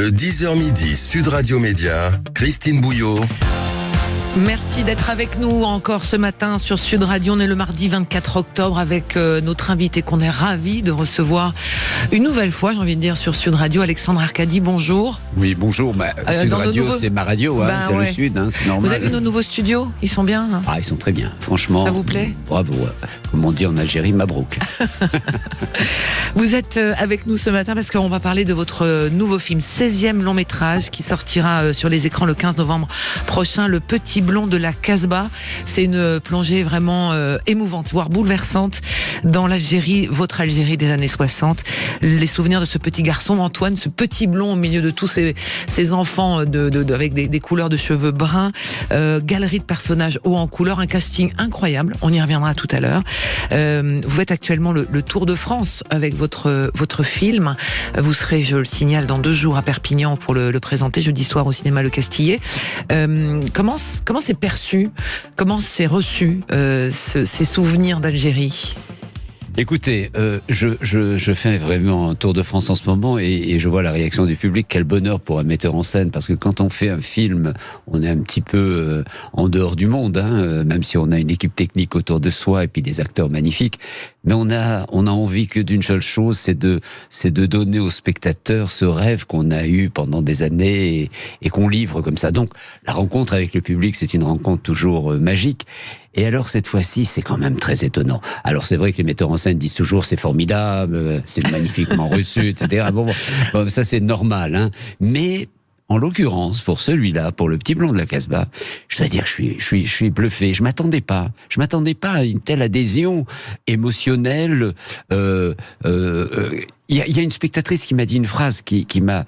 Le 10h midi, Sud Radio Média, Christine Bouillot. Merci d'être avec nous encore ce matin sur Sud Radio. On est le mardi 24 octobre avec notre invité qu'on est ravi de recevoir une nouvelle fois, j'ai envie de dire, sur Sud Radio. Alexandre Arcadi, bonjour. Oui, bonjour. Sud Radio, c'est ma radio, c'est le Sud, c'est normal. Vous avez nos nouveaux studios? Ils sont bien? Ah, ils sont très bien, franchement. Ça vous plaît? Bravo. Comme on dit en Algérie, Mabrouk. Vous êtes avec nous ce matin parce qu'on va parler de votre nouveau film, 16e long métrage, qui sortira sur les écrans le 15 novembre prochain, Le Petit Blond de la Casbah. C'est une plongée vraiment émouvante, voire bouleversante dans l'Algérie, votre Algérie des années 60. Les souvenirs de ce petit garçon, Antoine, ce petit blond au milieu de tous ces enfants avec des couleurs de cheveux bruns, galerie de personnages hauts en couleur, un casting incroyable, on y reviendra tout à l'heure. Vous faites actuellement le Tour de France avec votre film. Vous serez, je le signale, dans 2 jours à Perpignan pour le présenter, jeudi soir au cinéma Le Castillet. Comment c'est perçu, comment c'est reçu ces souvenirs d'Algérie? Écoutez, je fais vraiment un tour de France en ce moment et je vois la réaction du public. Quel bonheur pour un metteur en scène, parce que quand on fait un film, on est un petit peu en dehors du monde, même si on a une équipe technique autour de soi et puis des acteurs magnifiques. Mais on a envie que d'une seule chose, c'est de donner aux spectateurs ce rêve qu'on a eu pendant des années et qu'on livre comme ça. Donc, la rencontre avec le public, c'est une rencontre toujours magique. Et alors, cette fois-ci, c'est quand même très étonnant. Alors, c'est vrai que les metteurs en scène disent toujours, c'est formidable, c'est magnifiquement reçu, etc. Bon, ça, c'est normal, Mais, en l'occurrence, pour celui-là, pour Le Petit Blond de la Casbah, je dois dire, je suis bluffé. Je m'attendais pas à une telle adhésion émotionnelle. Il y a une spectatrice qui m'a dit une phrase qui m'a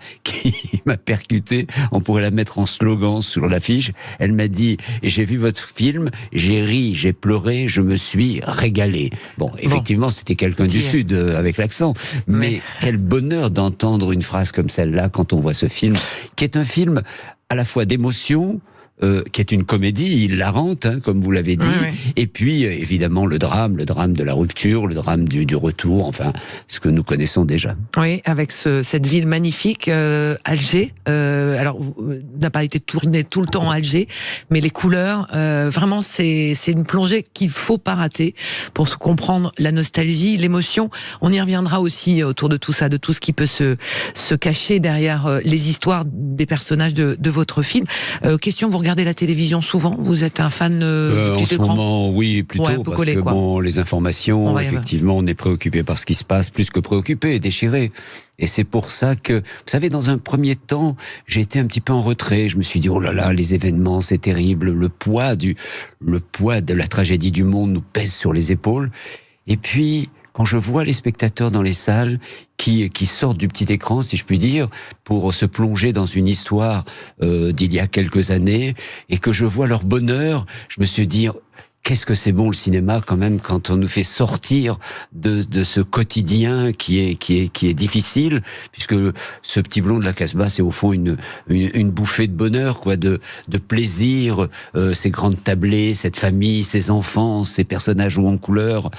percuté. On pourrait la mettre en slogan sur l'affiche. Elle m'a dit: j'ai vu votre film, j'ai ri, j'ai pleuré, je me suis régalé. Bon, effectivement, c'était quelqu'un du Sud avec l'accent. Mais quel bonheur d'entendre une phrase comme celle-là quand on voit ce film, qui est un film à la fois d'émotion, qui est une comédie hilarante, comme vous l'avez dit, et puis évidemment le drame de la rupture, le drame du retour, enfin ce que nous connaissons déjà. Oui, avec cette ville magnifique, Alger. Alors, n'a pas été tourné tout le temps à Alger, mais les couleurs, vraiment, c'est une plongée qu'il faut pas rater pour se comprendre la nostalgie, l'émotion. On y reviendra aussi autour de tout ça, de tout ce qui peut se cacher derrière les histoires des personnages de votre film. Question, vous regardez la télévision souvent? Vous êtes un fan en ce moment, oui, plutôt, parce collé, que les informations, effectivement, on est préoccupé par ce qui se passe, plus que préoccupé, déchiré. Et c'est pour ça que, vous savez, dans un premier temps, j'ai été un petit peu en retrait. Je me suis dit, oh là là, les événements, c'est terrible. Le poids de la tragédie du monde nous pèse sur les épaules. Et puis, quand je vois les spectateurs dans les salles qui sortent du petit écran, si je puis dire, pour se plonger dans une histoire d'il y a quelques années, et que je vois leur bonheur, je me suis dit: qu'est-ce que c'est bon le cinéma quand même, quand on nous fait sortir de ce quotidien qui est difficile, puisque ce Petit Blond de la Casbah, c'est au fond une bouffée de bonheur, de plaisir, ces grandes tablées, cette famille, ces enfants, ces personnages hauts en couleur.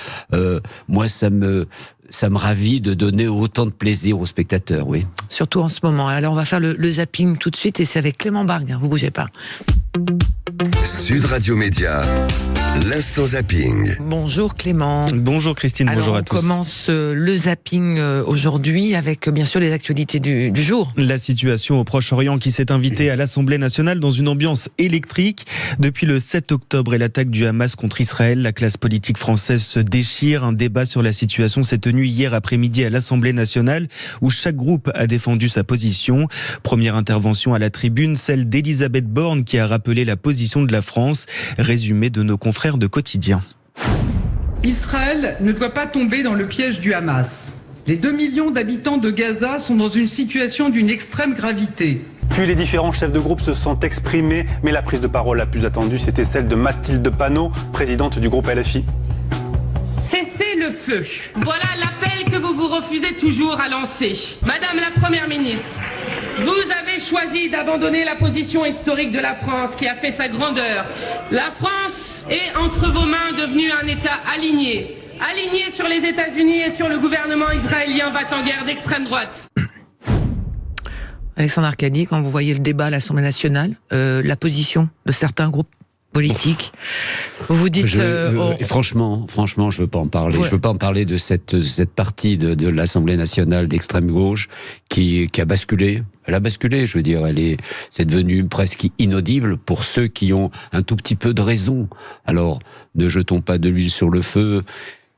Moi, ça me ravit de donner autant de plaisir aux spectateurs, oui. Surtout en ce moment. Alors on va faire le zapping tout de suite, et c'est avec Clément Bargue, vous bougez pas. Sud Radio Média, l'instant zapping. Bonjour Clément. Bonjour Christine, alors, bonjour à tous. On commence le zapping aujourd'hui avec bien sûr les actualités du jour. La situation au Proche-Orient qui s'est invitée à l'Assemblée nationale dans une ambiance électrique. Depuis le 7 octobre et l'attaque du Hamas contre Israël, la classe politique française se déchire. Un débat sur la situation s'est tenu hier après-midi à l'Assemblée nationale où chaque groupe a défendu sa position. Première intervention à la tribune, celle d'Elisabeth Borne qui a rappelé la position de la France. Résumé de nos confrères de Quotidien. Israël ne doit pas tomber dans le piège du Hamas. Les 2 millions d'habitants de Gaza sont dans une situation d'une extrême gravité. Puis les différents chefs de groupe se sont exprimés, mais la prise de parole la plus attendue, c'était celle de Mathilde Panot, présidente du groupe LFI. Cessez le feu. Voilà l'appel que vous refusez toujours à lancer. Madame la Première ministre, vous avez choisi d'abandonner la position historique de la France qui a fait sa grandeur. La France est entre vos mains devenue un État aligné sur les États-Unis et sur le gouvernement israélien va en guerre d'extrême droite. Alexandre Arcadi, quand vous voyez le débat à l'Assemblée nationale, la position de certains groupes politiques, vous dites... Franchement, je veux pas en parler. Ouais. Je veux pas en parler de cette partie de l'Assemblée nationale d'extrême gauche qui a basculé. Elle a basculé, je veux dire, c'est devenu presque inaudible pour ceux qui ont un tout petit peu de raison. Alors, ne jetons pas de l'huile sur le feu.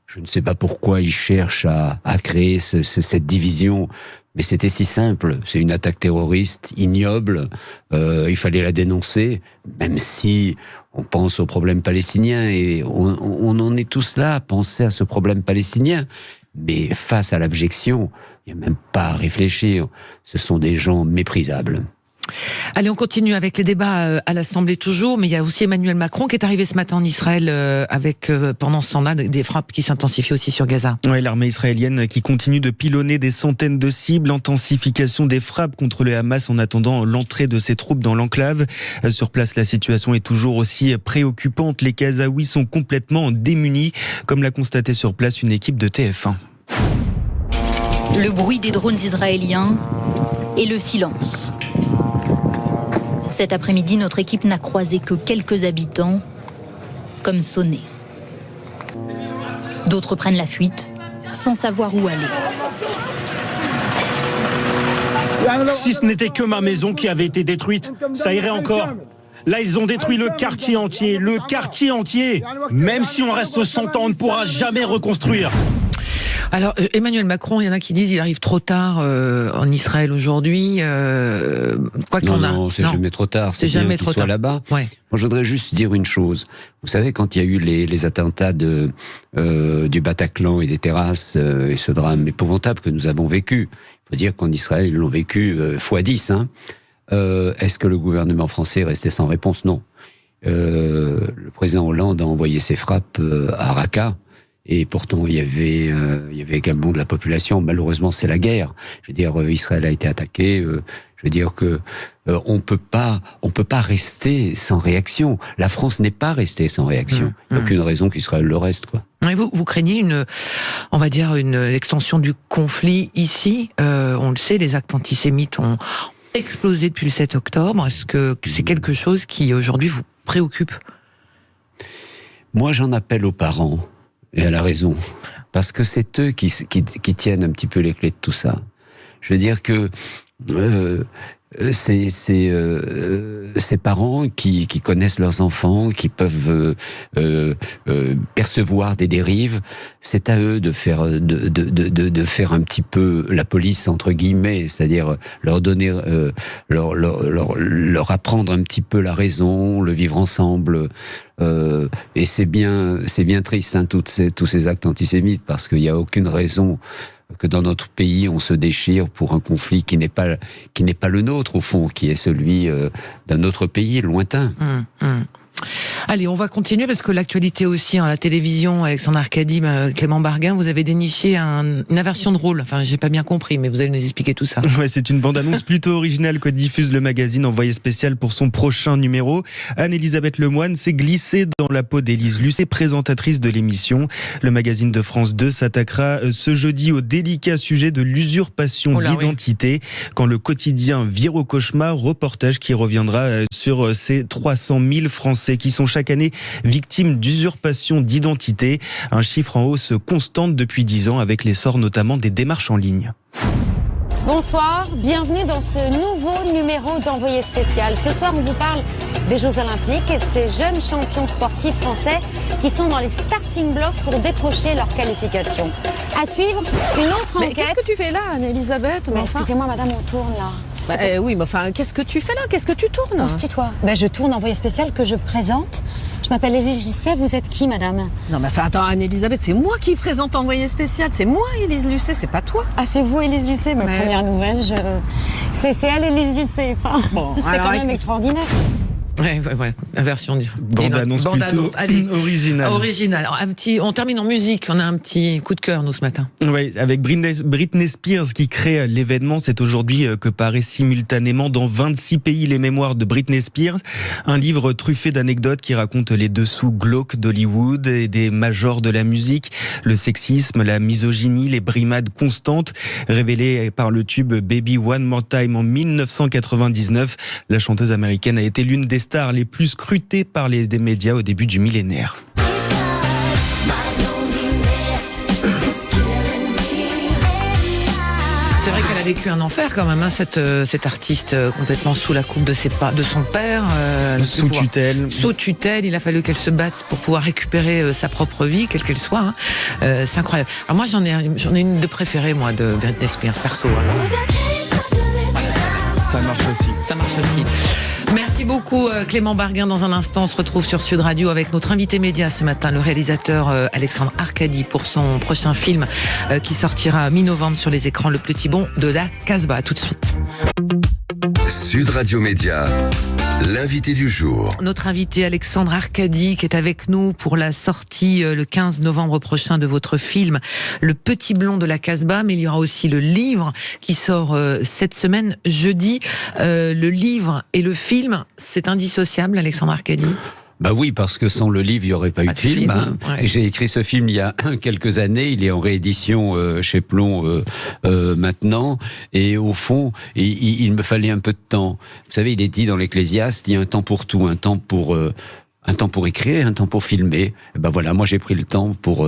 Je ne sais pas pourquoi ils cherchent à créer cette division. Mais c'était si simple, c'est une attaque terroriste ignoble, il fallait la dénoncer, même si on pense au problème palestinien, et on en est tous là à penser à ce problème palestinien, mais face à l'abjection, il n'y a même pas à réfléchir, ce sont des gens méprisables. Allez, on continue avec les débats à l'Assemblée toujours, mais il y a aussi Emmanuel Macron qui est arrivé ce matin en Israël avec, pendant ce temps-là, des frappes qui s'intensifient aussi sur Gaza. Ouais, l'armée israélienne qui continue de pilonner des centaines de cibles, intensification des frappes contre le Hamas en attendant l'entrée de ses troupes dans l'enclave. Sur place, la situation est toujours aussi préoccupante. Les Gazaouis sont complètement démunis, comme l'a constaté sur place une équipe de TF1. Le bruit des drones israéliens et le silence. Cet après-midi, notre équipe n'a croisé que quelques habitants, comme sonnés. D'autres prennent la fuite, sans savoir où aller. Si ce n'était que ma maison qui avait été détruite, ça irait encore. Là, ils ont détruit le quartier entier, Même si on reste 100 ans, on ne pourra jamais reconstruire. Alors, Emmanuel Macron, il y en a qui disent qu'il arrive trop tard en Israël aujourd'hui. Non, c'est jamais trop tard. C'est jamais trop tard. Soit là-bas. Ouais. Moi, je voudrais juste dire une chose. Vous savez, quand il y a eu les attentats du Bataclan et des terrasses, et ce drame épouvantable que nous avons vécu, il faut dire qu'en Israël, ils l'ont vécu x10. Hein. Est-ce que le gouvernement français est resté sans réponse? Non. Le président Hollande a envoyé ses frappes à Raqqa. Et pourtant, il y avait également de la population. Malheureusement, c'est la guerre. Je veux dire, Israël a été attaqué. Je veux dire que on peut pas rester sans réaction. La France n'est pas restée sans réaction. Il n'y a aucune raison qu'Israël le reste, quoi. Et vous craignez une extension du conflit ici. On le sait, les actes antisémites ont explosé depuis le 7 octobre. Est-ce que c'est quelque chose qui aujourd'hui vous préoccupe? Moi, j'en appelle aux parents. Et elle a raison, parce que c'est eux qui tiennent un petit peu les clés de tout ça. Je veux dire que ces parents qui connaissent leurs enfants, qui peuvent percevoir des dérives, c'est à eux de faire un petit peu la police entre guillemets, c'est-à-dire leur donner, leur apprendre un petit peu la raison, le vivre ensemble. Et c'est bien triste, hein, tous ces actes antisémites, parce qu'il n'y a aucune raison que dans notre pays on se déchire pour un conflit qui n'est pas le nôtre au fond, qui est celui d'un autre pays lointain. Allez, on va continuer parce que l'actualité aussi, à la télévision, Alexandre Arcadi, Clément Barguin, vous avez déniché une inversion de rôle. Enfin, j'ai pas bien compris, mais vous allez nous expliquer tout ça. Ouais, c'est une bande-annonce plutôt originale que diffuse le magazine Envoyé spécial pour son prochain numéro. Anne-Elisabeth Lemoine s'est glissée dans la peau d'Élise Lucet, présentatrice de l'émission. Le magazine de France 2 s'attaquera ce jeudi au délicat sujet de l'usurpation d'identité. Oui. Quand le quotidien vire au cauchemar, reportage qui reviendra sur ces 300 000 Français qui sont chaque année victimes d'usurpation d'identité. Un chiffre en hausse constante depuis 10 ans avec l'essor notamment des démarches en ligne. Bonsoir, bienvenue dans ce nouveau numéro d'Envoyé spécial. Ce soir, on vous parle des Jeux Olympiques et de ces jeunes champions sportifs français qui sont dans les starting blocks pour décrocher leur qualification. À suivre, une autre enquête. Qu'est-ce que tu fais là, Anne-Elisabeth? Excusez-moi, madame, on tourne là. Oui, mais enfin, qu'est-ce que tu fais là? Qu'est-ce que tu tournes? On se tutoie. Je tourne Envoyé spécial que je présente. Je m'appelle Élise Lucet, vous êtes qui, madame? Non, mais enfin, attends, Anne-Elisabeth, c'est moi qui présente Envoyé spécial. C'est moi, Élise Lucet, c'est pas toi. Ah, c'est vous, Élise Lucet, ma première nouvelle. C'est elle, Élise Lucet. Enfin, bon, c'est quand même extraordinaire. Ouais, la version bande-annonce plutôt originale. Alors, on termine en musique. On a un petit coup de cœur, nous, ce matin. Oui, avec Britney Spears qui crée l'événement. C'est aujourd'hui que paraît simultanément dans 26 pays les mémoires de Britney Spears. Un livre truffé d'anecdotes qui raconte les dessous glauques d'Hollywood et des majors de la musique, le sexisme, la misogynie, les brimades constantes révélées par le tube Baby One More Time en 1999. La chanteuse américaine a été l'une des stars les plus scrutées par les médias au début du millénaire. C'est vrai qu'elle a vécu un enfer quand même, cette artiste complètement sous la coupe de son père. Sous tutelle. Sous tutelle, il a fallu qu'elle se batte pour pouvoir récupérer sa propre vie, quelle qu'elle soit. C'est incroyable. Alors moi j'en ai une de préférée, moi, de Britney Spears, perso. Ça marche aussi. Merci beaucoup Clément Barguin. Dans un instant, on se retrouve sur Sud Radio avec notre invité média ce matin, le réalisateur Alexandre Arcadi, pour son prochain film qui sortira mi-novembre sur les écrans, Le Petit Blond de la Casbah. Tout de suite. Sud Radio Média, l'invité du jour. Notre invité Alexandre Arcadi qui est avec nous pour la sortie le 15 novembre prochain de votre film Le Petit Blond de la Casbah, mais il y aura aussi le livre qui sort cette semaine, jeudi. Le livre et le film, c'est indissociable, Alexandre Arcadi? Bah oui, parce que sans le livre, il n'y aurait pas eu de film. Ouais. Et j'ai écrit ce film il y a quelques années. Il est en réédition chez Plon maintenant. Et au fond, il me fallait un peu de temps. Vous savez, il est dit dans l'Ecclésiaste, il y a un temps pour tout, un temps pour écrire, un temps pour filmer. Et ben voilà, moi j'ai pris le temps pour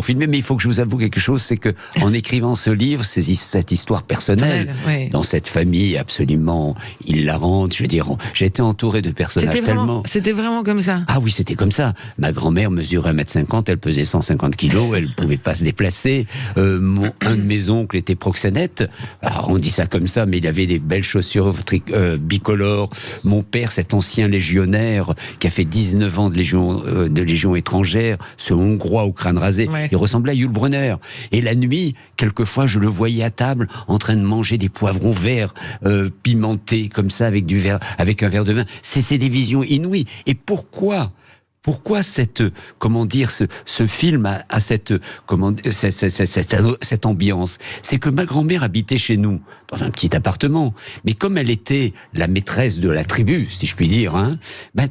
filmer. Mais il faut que je vous avoue quelque chose, c'est que en écrivant ce livre, cette histoire personnelle, dans cette famille absolument hilarante, je veux dire, j'ai été entouré de personnages tellement... C'était vraiment comme ça? Ah oui, c'était comme ça. Ma grand-mère mesurait 1,50 m, elle pesait 150 kilos, elle pouvait pas se déplacer. Un de mes oncles était proxénète. Alors, on dit ça comme ça, mais il avait des belles chaussures bicolores. Mon père, cet ancien légionnaire qui a fait 19 ans de légion étrangère, ce Hongrois au crâne rasé, il ressemblait à Yul Brynner. Et la nuit, quelquefois, je le voyais à table en train de manger des poivrons verts pimentés comme ça avec un verre de vin. C'est des visions inouïes. Et pourquoi cette film a cette ambiance? C'est que ma grand-mère habitait chez nous dans un petit appartement, mais comme elle était la maîtresse de la tribu, si je puis dire,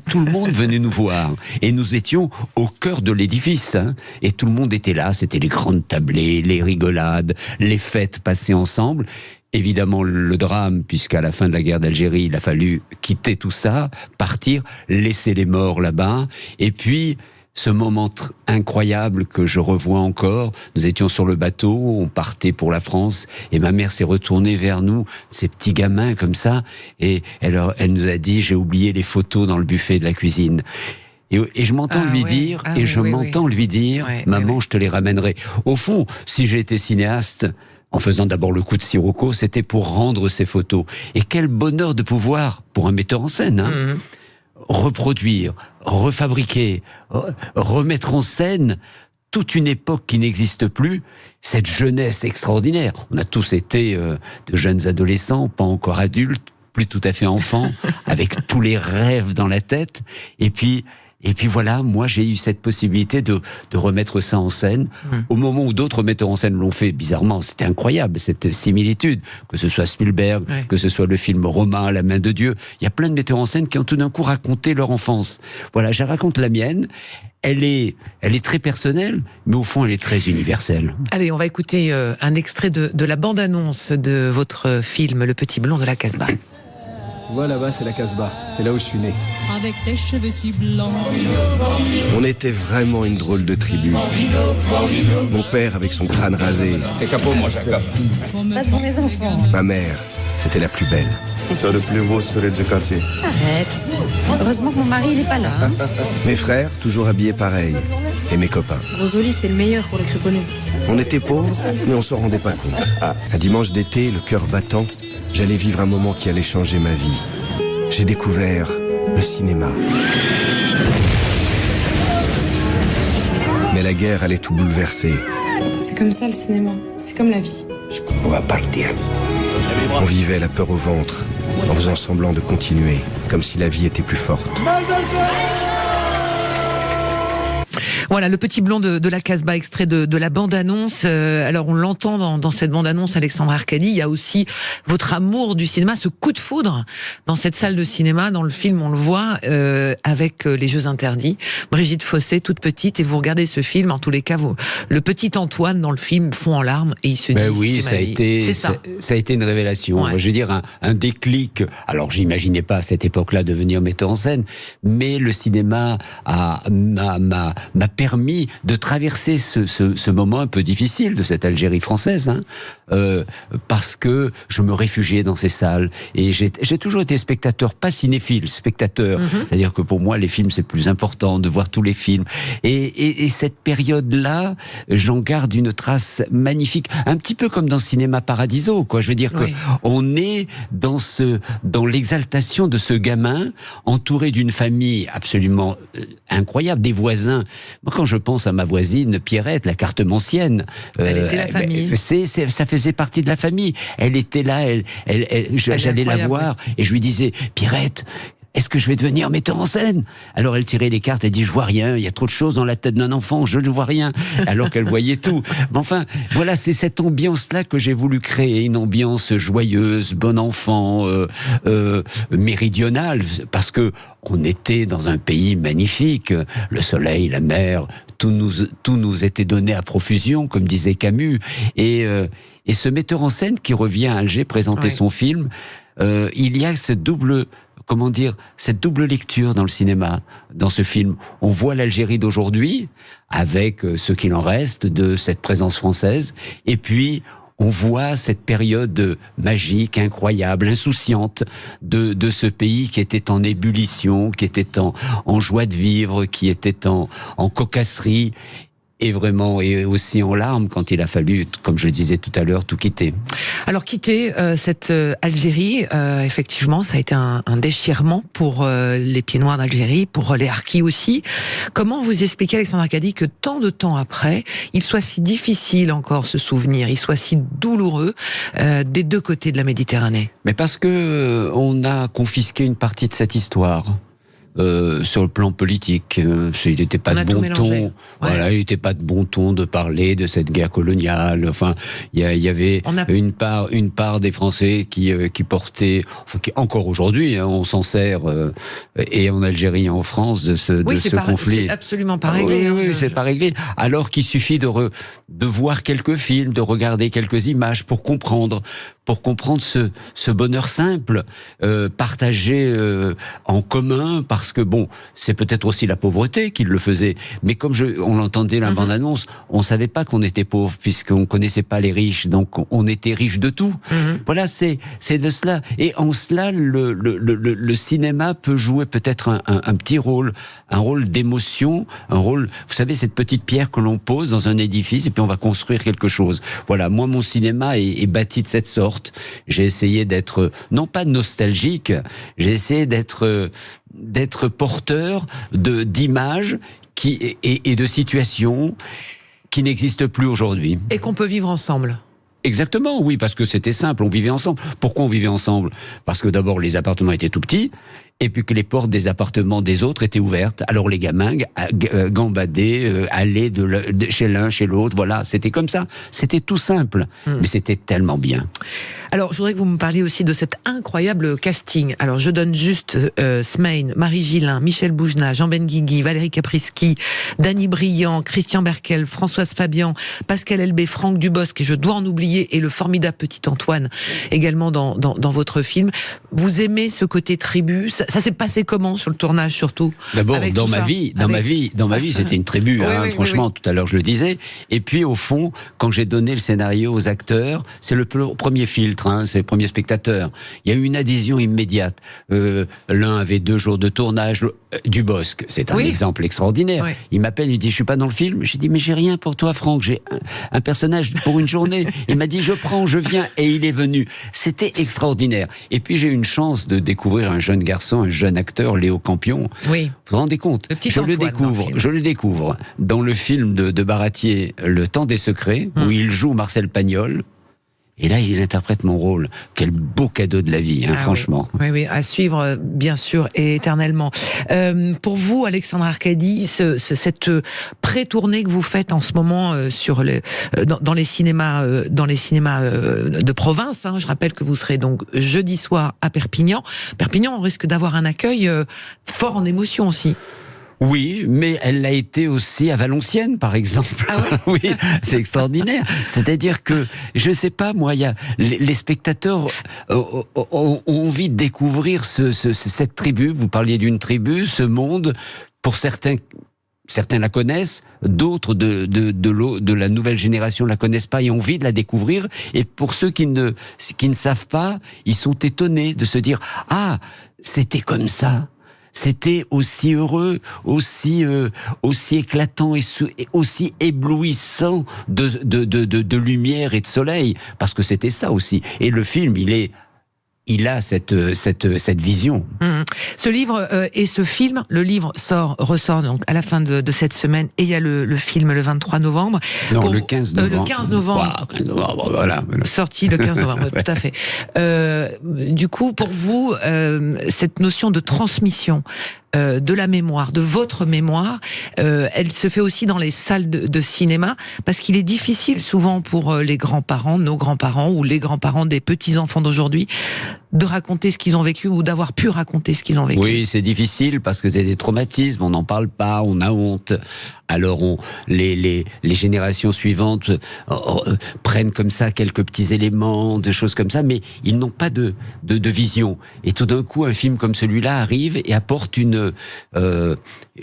tout le monde venait nous voir et nous étions au cœur de l'édifice, et tout le monde était là. C'était les grandes tablées, les rigolades, les fêtes passées ensemble. Évidemment, le drame, puisqu'à la fin de la guerre d'Algérie, il a fallu quitter tout ça, partir, laisser les morts là-bas. Et puis, ce moment incroyable que je revois encore, nous étions sur le bateau, on partait pour la France, et ma mère s'est retournée vers nous, ces petits gamins comme ça, et elle nous a dit « J'ai oublié les photos dans le buffet de la cuisine ». Et je m'entends lui dire, maman, je te les ramènerai. Au fond, si j'ai été cinéaste, en faisant d'abord le coup de Sirocco, c'était pour rendre ces photos. Et quel bonheur de pouvoir, pour un metteur en scène, reproduire, refabriquer, remettre en scène toute une époque qui n'existe plus, cette jeunesse extraordinaire. On a tous été de jeunes adolescents, pas encore adultes, plus tout à fait enfants, avec tous les rêves dans la tête. Et puis voilà, moi j'ai eu cette possibilité de remettre ça en scène. Au moment où d'autres metteurs en scène l'ont fait, bizarrement, c'était incroyable, cette similitude. Que ce soit Spielberg, que ce soit le film Romain, La main de Dieu. Il y a plein de metteurs en scène qui ont tout d'un coup raconté leur enfance. Voilà, je raconte la mienne. Elle est très personnelle, mais au fond, elle est très universelle. Allez, on va écouter un extrait de la bande-annonce de votre film Le Petit Blond de la Casbah. Tu vois, là-bas, c'est la Casbah. C'est là où je suis né. Avec tes cheveux si blancs. On était vraiment une drôle de tribu. Mon père avec son crâne rasé. T'es capot, moi, Jacob. Pas pour mes enfants. Ma mère, c'était la plus belle. C'est le plus beau soleil du quartier. Arrête. Heureusement que mon mari, il est pas là. Mes frères, toujours habillés pareil. Et mes copains. Rosoli, c'est le meilleur pour les créponnés. On était pauvres, mais on s'en rendait pas compte. Un dimanche d'été, le cœur battant, j'allais vivre un moment qui allait changer ma vie. J'ai découvert le cinéma. Mais la guerre allait tout bouleverser. C'est comme ça le cinéma. C'est comme la vie. On va partir. On vivait la peur au ventre, en faisant semblant de continuer, comme si la vie était plus forte. Voilà, le petit blond de la Casbah, extrait de la bande-annonce. Alors, on l'entend dans cette bande-annonce, Alexandre Arcadi. Il y a aussi votre amour du cinéma, ce coup de foudre dans cette salle de cinéma. Dans le film, on le voit avec les Jeux interdits. Brigitte Fossé, toute petite, et vous regardez ce film. En tous les cas, le petit Antoine dans le film fond en larmes et il se dit. Oui, ça a été une révélation. Ouais. Je veux dire, un déclic. Alors, j'imaginais pas à cette époque-là devenir metteur en scène, mais le cinéma m'a permis de traverser ce moment un peu difficile de cette Algérie française, parce que je me réfugiais dans ces salles et j'ai toujours été spectateur, pas cinéphile, spectateur. C'est-à-dire que pour moi, les films, c'est plus important de voir tous les films. Et cette période-là, j'en garde une trace magnifique, un petit peu comme dans Cinéma Paradiso, quoi. Je veux dire que on est dans l'exaltation de ce gamin, entouré d'une famille absolument incroyable, des voisins. Moi, quand je pense à ma voisine Pierrette, la Cartemansienne, elle était la famille. Ça faisait partie de la famille. Elle était là, j'allais la voir et je lui disais, Pierrette, est-ce que je vais devenir metteur en scène? Alors elle tirait les cartes, elle dit, je vois rien, il y a trop de choses dans la tête d'un enfant, je ne vois rien, alors qu'elle voyait tout. Mais enfin, voilà, c'est cette ambiance-là que j'ai voulu créer, une ambiance joyeuse, bon enfant, méridionale, parce que on était dans un pays magnifique, le soleil, la mer, tout nous était donné à profusion, comme disait Camus, et ce metteur en scène qui revient à Alger présenter son film, il y a cette double lecture dans le cinéma, dans ce film. On voit l'Algérie d'aujourd'hui, avec ce qu'il en reste de cette présence française, et puis on voit cette période magique, incroyable, insouciante de ce pays qui était en ébullition, qui était en joie de vivre, qui était en cocasserie, et vraiment, et aussi en larmes quand il a fallu, comme je le disais tout à l'heure, tout quitter. Alors quitter cette Algérie, effectivement, ça a été un déchirement pour les Pieds Noirs d'Algérie, pour les Harkis aussi. Comment vous expliquez, Alexandre Arcadi, que tant de temps après, il soit si difficile encore ce souvenir, il soit si douloureux des deux côtés de la Méditerranée? Mais parce que on a confisqué une partie de cette histoire. Sur le plan politique, il n'était pas de bon ton. Voilà, il n'était pas de bon ton de parler de cette guerre coloniale. Enfin, il y avait une part des Français qui portait, enfin, qui encore aujourd'hui, on s'en sert, et en Algérie et en France de ce conflit. C'est absolument pas réglé. Oui, c'est pas réglé. Alors qu'il suffit de voir quelques films, de regarder quelques images pour comprendre ce bonheur simple, partagé en commun, parce que bon, c'est peut-être aussi la pauvreté qui le faisait, mais comme on l'entendait la bande-annonce, on savait pas qu'on était pauvre, puisqu'on connaissait pas les riches, donc on était riche de tout. Voilà, c'est de cela. Et en cela, le cinéma peut jouer peut-être un petit rôle, un rôle d'émotion, un rôle, vous savez, cette petite pierre que l'on pose dans un édifice, et puis on va construire quelque chose. Voilà, moi, mon cinéma est bâti de cette sorte. J'ai essayé d'être, non pas nostalgique, j'ai essayé d'être porteur d'images et de situations qui n'existent plus aujourd'hui. Et qu'on peut vivre ensemble. Exactement, oui, parce que c'était simple, on vivait ensemble. Pourquoi on vivait ensemble? Parce que d'abord, les appartements étaient tout petits, et puis que les portes des appartements des autres étaient ouvertes. Alors les gamins gambadaient, allaient chez l'un, chez l'autre, voilà, c'était comme ça. C'était tout simple, mais c'était tellement bien. Alors, je voudrais que vous me parliez aussi de cet incroyable casting. Alors, je donne juste Smaïn, Marie Gillin, Michel Boujna, Jean Benguigui, Valérie Caprisky, Dany Briand, Christian Berkel, Françoise Fabian, Pascal Elbé, Franck Dubosc, et je dois en oublier, et le formidable petit Antoine, également dans votre film. Vous aimez ce côté tribu? Ça s'est passé comment sur le tournage, surtout? D'abord, dans ma vie, c'était une tribu, franchement, tout à l'heure je le disais. Et puis, au fond, quand j'ai donné le scénario aux acteurs, c'est le premier filtre, c'est le premier spectateur. Il y a eu une adhésion immédiate. L'un avait 2 jours de tournage, Dubosc, c'est un exemple extraordinaire. Oui. Il m'appelle, il dit, je suis pas dans le film. J'ai dit, mais j'ai rien pour toi, Franck, j'ai un personnage pour une journée. Il m'a dit, je prends, je viens, et il est venu. C'était extraordinaire. Et puis, j'ai eu une chance de découvrir un jeune garçon, un jeune acteur, Léo Campion. Oui. Vous vous rendez compte? Je le découvre dans le film de Baratier, Le Temps des secrets, où il joue Marcel Pagnol. Et là, il interprète mon rôle. Quel beau cadeau de la vie, franchement. Oui, à suivre, bien sûr, et éternellement. Pour vous, Alexandre Arcadi, cette pré-tournée que vous faites en ce moment dans les cinémas, de province, je rappelle que vous serez donc jeudi soir à Perpignan. Perpignan, on risque d'avoir un accueil fort en émotion aussi. Oui, mais elle l'a été aussi à Valenciennes, par exemple. Ah ouais. Oui, c'est extraordinaire. C'est-à-dire que, je sais pas, moi, les spectateurs ont envie de découvrir cette tribu. Vous parliez d'une tribu, ce monde. Pour certains la connaissent, d'autres de la nouvelle génération la connaissent pas et ont envie de la découvrir. Et pour ceux qui ne savent pas, ils sont étonnés de se dire « Ah, c'était comme ça ». C'était aussi heureux, aussi éclatant et aussi éblouissant de lumière et de soleil, parce que c'était ça aussi. Et le film, il a cette vision. Ce livre et ce film, le livre ressort donc à la fin de cette semaine, et il y a le film le 23 novembre. Non, le 15 novembre. Le 15 novembre. Wow, 15 novembre, voilà. Sorti le 15 novembre, tout à fait. Du coup, pour vous, cette notion de transmission de la mémoire, de votre mémoire, elle se fait aussi dans les salles de cinéma, parce qu'il est difficile souvent pour les grands-parents, nos grands-parents ou les grands-parents des petits-enfants d'aujourd'hui, de raconter ce qu'ils ont vécu ou d'avoir pu raconter ce qu'ils ont vécu. Oui, c'est difficile parce que c'est des traumatismes, on n'en parle pas, on a honte. Alors les générations suivantes prennent comme ça quelques petits éléments, de choses comme ça, mais ils n'ont pas de vision. Et tout d'un coup, un film comme celui-là arrive et apporte une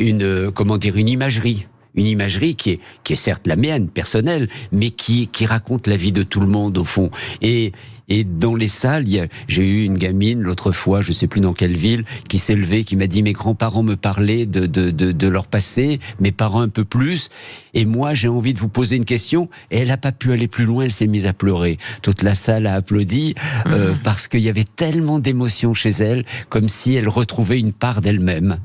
imagerie. Une imagerie qui est certes la mienne, personnelle, mais qui raconte la vie de tout le monde, au fond. Et dans les salles, j'ai eu une gamine l'autre fois, je sais plus dans quelle ville, qui s'est levée, qui m'a dit: mes grands-parents me parlaient de leur passé, mes parents un peu plus, et moi j'ai envie de vous poser une question. Et elle n'a pas pu aller plus loin, elle s'est mise à pleurer. Toute la salle a applaudi parce qu'il y avait tellement d'émotions chez elle, comme si elle retrouvait une part d'elle-même.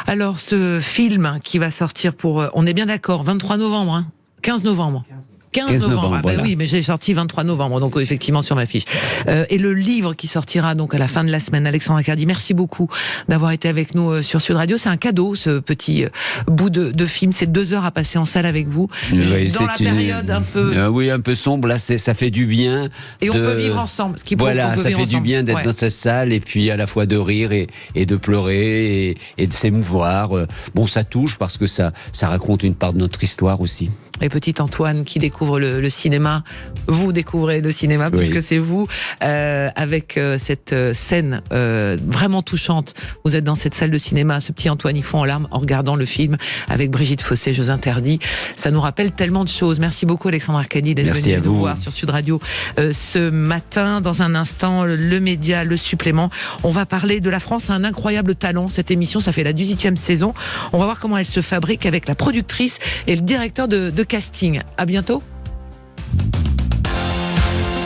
Alors ce film qui va sortir on est bien d'accord, 23 novembre, 15 novembre. 15 novembre, voilà. Oui, mais j'ai sorti 23 novembre, donc effectivement sur ma fiche. Et le livre qui sortira donc à la fin de la semaine, Alexandre Arcadi, merci beaucoup d'avoir été avec nous sur Sud Radio. C'est un cadeau, ce petit bout de film. C'est 2 heures à passer en salle avec vous. Oui, dans la période un peu... oui, un peu sombre, là, ça fait du bien. Et on peut vivre ensemble. Ce qui voilà, ça fait du bien d'être dans cette salle, et puis à la fois de rire et de pleurer et de s'émouvoir. Bon, ça touche parce que ça raconte une part de notre histoire aussi. Et petit Antoine qui découvre le cinéma, vous découvrez le cinéma, puisque c'est vous, avec cette scène vraiment touchante. Vous êtes dans cette salle de cinéma, ce petit Antoine, il fond en larmes en regardant le film avec Brigitte Fossé, Jeux interdits. Ça nous rappelle tellement de choses. Merci beaucoup Alexandre Arcadi d'être venu nous voir sur Sud Radio ce matin. Dans un instant, le média, le supplément. On va parler de la France, un incroyable talent. Cette émission, ça fait la 18e saison. On va voir comment elle se fabrique avec la productrice et le directeur de casting. À bientôt.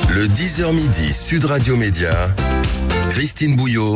Le 10h midi, Sud Radio Média, Christine Bouillot.